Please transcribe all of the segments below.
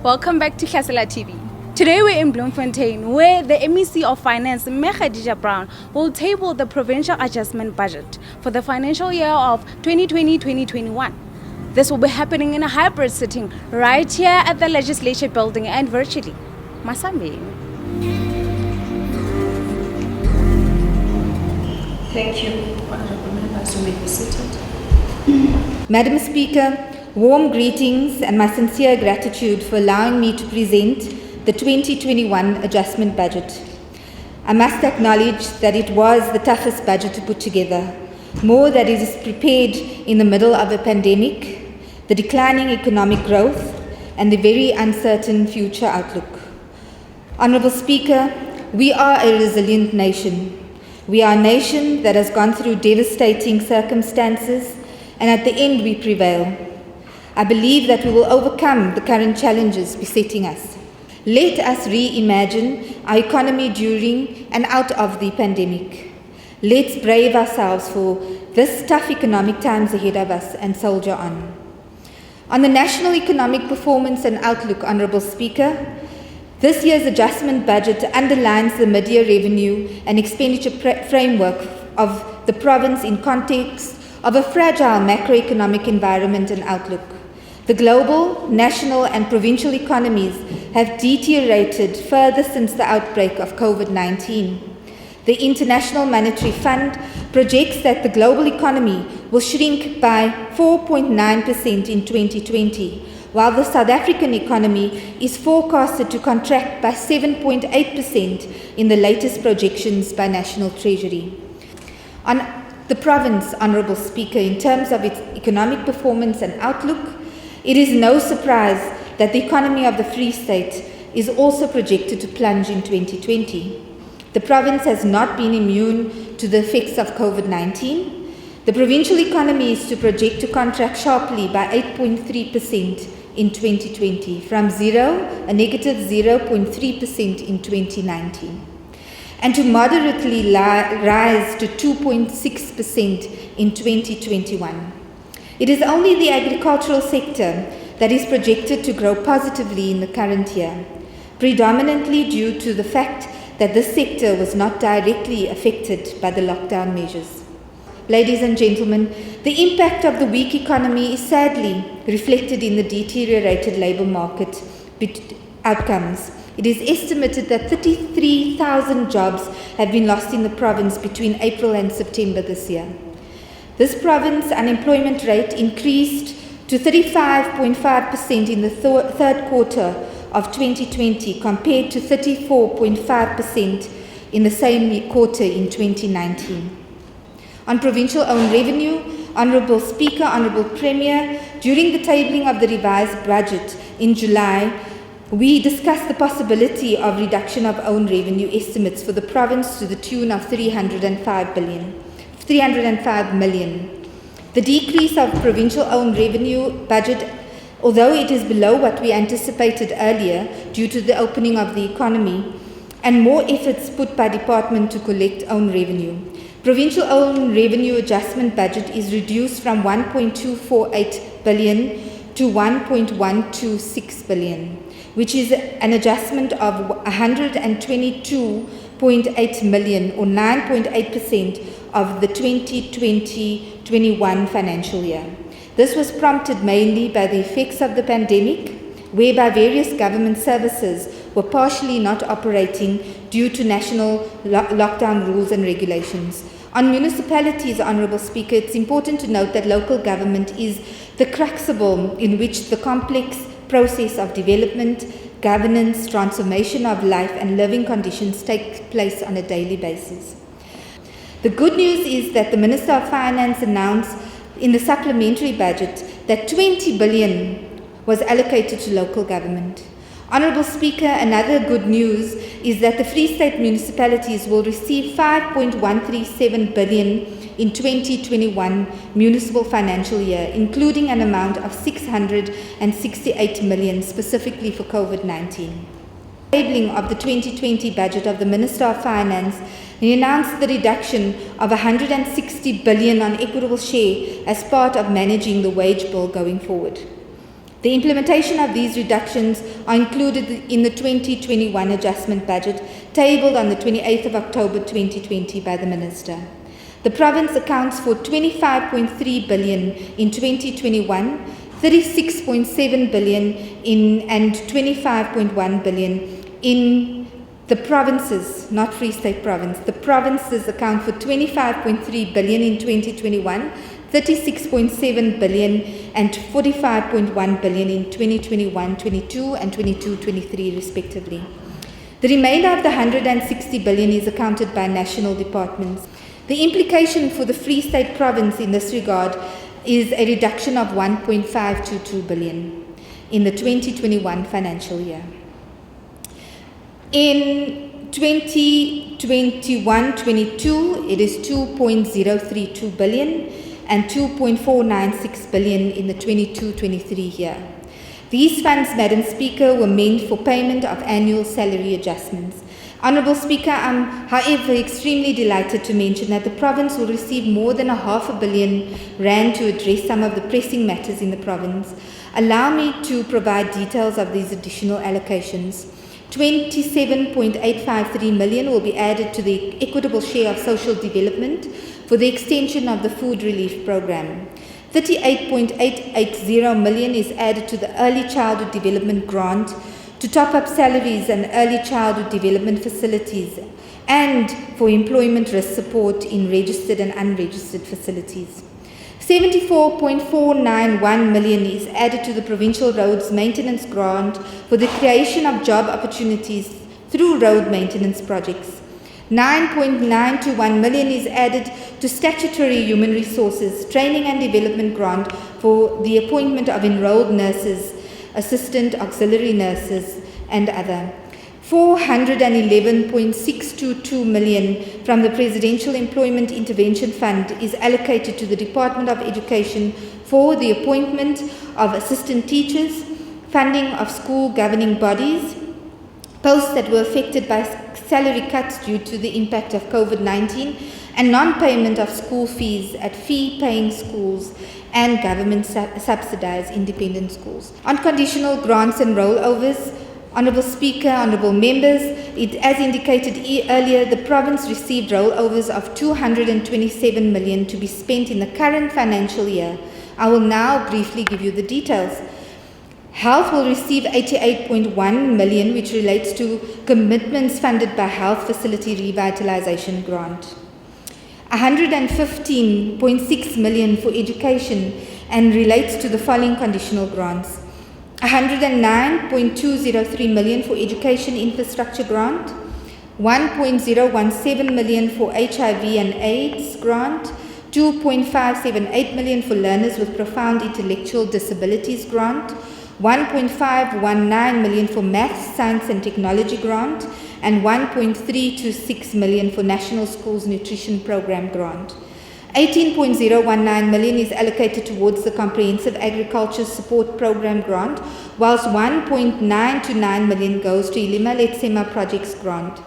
Welcome back to Khasela TV. Today we're in Bloemfontein, where the MEC of Finance, Khadija Brown, will table the Provincial Adjustment Budget for the financial year of 2020-2021. This will be happening in a hybrid setting right here at the Legislature Building and virtually. Masambe. Thank you, honorable members. You may be seated. Madam Speaker, warm greetings and my sincere gratitude for allowing me to present the 2021 adjustment budget. I must acknowledge that it was the toughest budget to put together, more that it is prepared in the middle of a pandemic, the declining economic growth, and the very uncertain future outlook. Honourable Speaker, we are a resilient nation. We are a nation that has gone through devastating circumstances, and at the end we prevail. I believe that we will overcome the current challenges besetting us. Let us reimagine our economy during and out of the pandemic. Let's brave ourselves for this tough economic times ahead of us and soldier on. On the national economic performance and outlook, Honourable Speaker, this year's adjustment budget underlines the mid-year revenue and expenditure framework of the province in context of a fragile macroeconomic environment and outlook. The global, national and provincial economies have deteriorated further since the outbreak of COVID-19. The International Monetary Fund projects that the global economy will shrink by 4.9% in 2020, while the South African economy is forecasted to contract by 7.8% in the latest projections by National Treasury. On the province, Honourable Speaker, in terms of its economic performance and outlook, it is no surprise that the economy of the Free State is also projected to plunge in 2020. The province has not been immune to the effects of COVID-19. The provincial economy is projected to contract sharply by 8.3% in 2020, from a negative 0.3% in 2019, and to moderately rise to 2.6% in 2021. It is only the agricultural sector that is projected to grow positively in the current year, predominantly due to the fact that this sector was not directly affected by the lockdown measures. Ladies and gentlemen, the impact of the weak economy is sadly reflected in the deteriorated labour market outcomes. It is estimated that 33,000 jobs have been lost in the province between April and September this year. This province unemployment rate increased to 35.5% in the third quarter of 2020 compared to 34.5% in the same quarter in 2019. On provincial owned revenue, Honourable Speaker, Honourable Premier, during the tabling of the revised budget in July, we discussed the possibility of reduction of owned revenue estimates for the province to the tune of 305 million. The decrease of provincial owned revenue budget, although it is below what we anticipated earlier due to the opening of the economy and more efforts put by department to collect owned revenue. Provincial owned revenue adjustment budget is reduced from 1.248 billion to 1.126 billion, which is an adjustment of 122.8 million or 9.8% of the 2020-21 financial year. This was prompted mainly by the effects of the pandemic, whereby various government services were partially not operating due to national lockdown rules and regulations. On municipalities, Honourable Speaker, it's important to note that local government is the crucible in which the complex process of development, governance, transformation of life and living conditions take place on a daily basis. The good news is that the Minister of Finance announced in the supplementary budget that 20 billion was allocated to local government. Honourable Speaker, another good news is that the Free State municipalities will receive 5.137 billion in 2021 municipal financial year, including an amount of 668 million specifically for COVID-19. Tabling of the 2020 budget of the Minister of Finance, he announced the reduction of 160 billion on equitable share as part of managing the wage bill going forward. The implementation of these reductions are included in the 2021 adjustment budget tabled on the 28th of October 2020 by the Minister. The province accounts for 25.3 billion in 2021, 36.7 billion and 25.1 billion in the provinces, not Free State Province. The provinces account for 25.3 billion in 2021, 36.7 billion and 45.1 billion in 2021-22 and 22-23 respectively. The remainder of the 160 billion is accounted by national departments. The implication for the Free State Province in this regard is a reduction of 1.522 billion in the 2021 financial year. In 2021-22, it is 2.032 billion and 2.496 billion in the 22-23 year. These funds, Madam Speaker, were meant for payment of annual salary adjustments. Honourable Speaker, I'm however extremely delighted to mention that the province will receive more than R500 million to address some of the pressing matters in the province. Allow me to provide details of these additional allocations. 27.853 million will be added to the equitable share of social development for the extension of the food relief program. 38.880 million is added to the early childhood development grant to top up salaries and early childhood development facilities and for employment risk support in registered and unregistered facilities. 74.491 million is added to the Provincial Roads Maintenance Grant for the creation of job opportunities through road maintenance projects. 9.921 million is added to Statutory Human Resources Training and Development Grant for the appointment of enrolled nurses, assistant auxiliary nurses and other. 411.622 million from the Presidential Employment Intervention Fund is allocated to the Department of Education for the appointment of assistant teachers, funding of school governing bodies, posts that were affected by salary cuts due to the impact of COVID-19, and non-payment of school fees at fee-paying schools and government-subsidized independent schools. On conditional grants and rollovers, Honourable Speaker, Honourable Members, as indicated earlier, the province received rollovers of 227 million to be spent in the current financial year. I will now briefly give you the details. Health will receive 88.1 million, which relates to commitments funded by Health Facility Revitalisation Grant. 115.6 million for education and relates to the following conditional grants. 109.203 million for education infrastructure grant, 1.017 million for HIV and AIDS grant, 2.578 million for learners with profound intellectual disabilities grant, 1.519 million for Maths, Science and Technology grant, and 1.326 million for National Schools Nutrition Program grant. 18.019 million is allocated towards the Comprehensive Agriculture Support Program grant, whilst 1.929 million goes to Ilima Letsema Projects grant.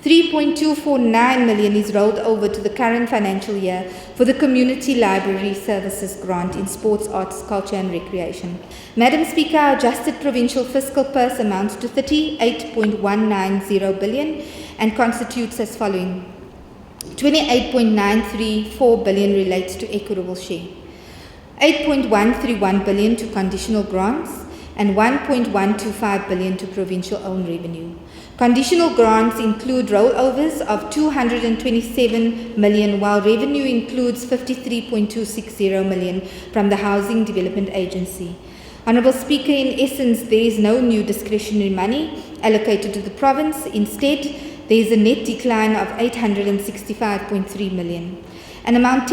3.249 million is rolled over to the current financial year for the Community Library Services grant in Sports, Arts, Culture and Recreation. Madam Speaker, our adjusted provincial fiscal purse amounts to 38.190 billion and constitutes as following. 28.934 billion relates to equitable share, 8.131 billion to conditional grants, and 1.125 billion to provincial owned revenue. Conditional grants include rollovers of 227 million, while revenue includes 53.260 million from the Housing Development Agency. Honourable Speaker, in essence, there is no new discretionary money allocated to the province. Instead, there is a net decline of 865.3 million. An amount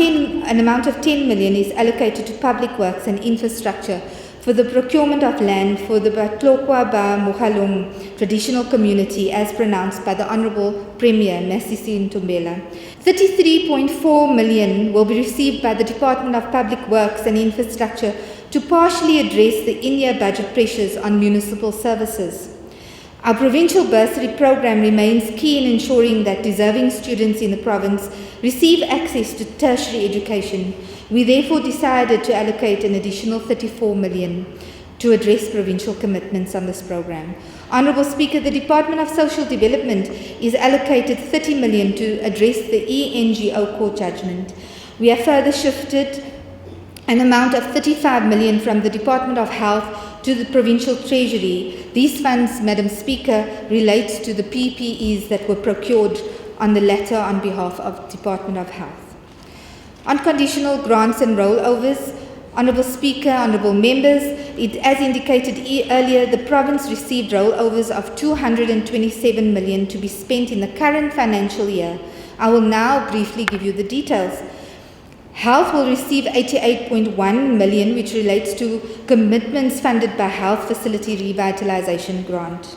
of 10 million is allocated to public works and infrastructure for the procurement of land for the Batlokwa Ba Mogalong traditional community as pronounced by the Honourable Premier Masisi Ntombela. 33.4 million will be received by the Department of Public Works and Infrastructure to partially address the in-year budget pressures on municipal services. Our provincial bursary program remains key in ensuring that deserving students in the province receive access to tertiary education. We therefore decided to allocate an additional 34 million to address provincial commitments on this program. Honourable Speaker, the Department of Social Development is allocated 30 million to address the ENGO court judgment. We have further shifted an amount of 35 million from the Department of Health to the Provincial Treasury. These funds, Madam Speaker, relate to the PPEs that were procured on the latter on behalf of Department of Health. On conditional grants and rollovers, Honourable Speaker, Honourable Members, as indicated earlier, the province received rollovers of 227 million to be spent in the current financial year. I will now briefly give you the details. Health will receive 88.1 million, which relates to commitments funded by Health Facility Revitalisation Grant.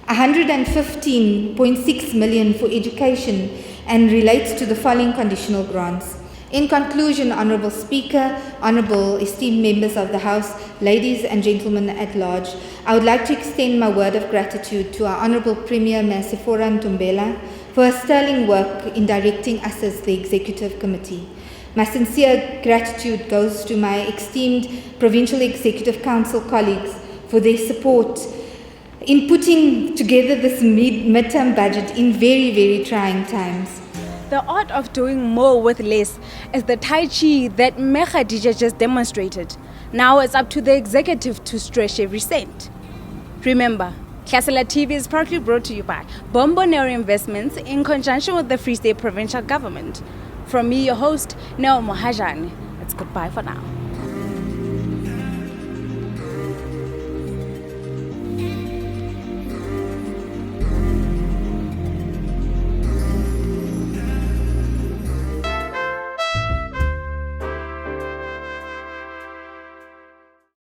115.6 million for education and relates to the following conditional grants. In conclusion, Honourable Speaker, Honourable esteemed members of the House, ladies and gentlemen at large, I would like to extend my word of gratitude to our Honourable Premier Masifora Ntombela for her sterling work in directing us as the Executive Committee. My sincere gratitude goes to my esteemed Provincial Executive Council colleagues for their support in putting together this mid-term budget in very, very trying times. The art of doing more with less is the Tai Chi that Khadija just demonstrated. Now it's up to the executive to stretch every cent. Remember, Casala TV is proudly brought to you by Bombonero Investments in conjunction with the Free State Provincial Government. From me, your host, Neo Mohajani. It's goodbye for now.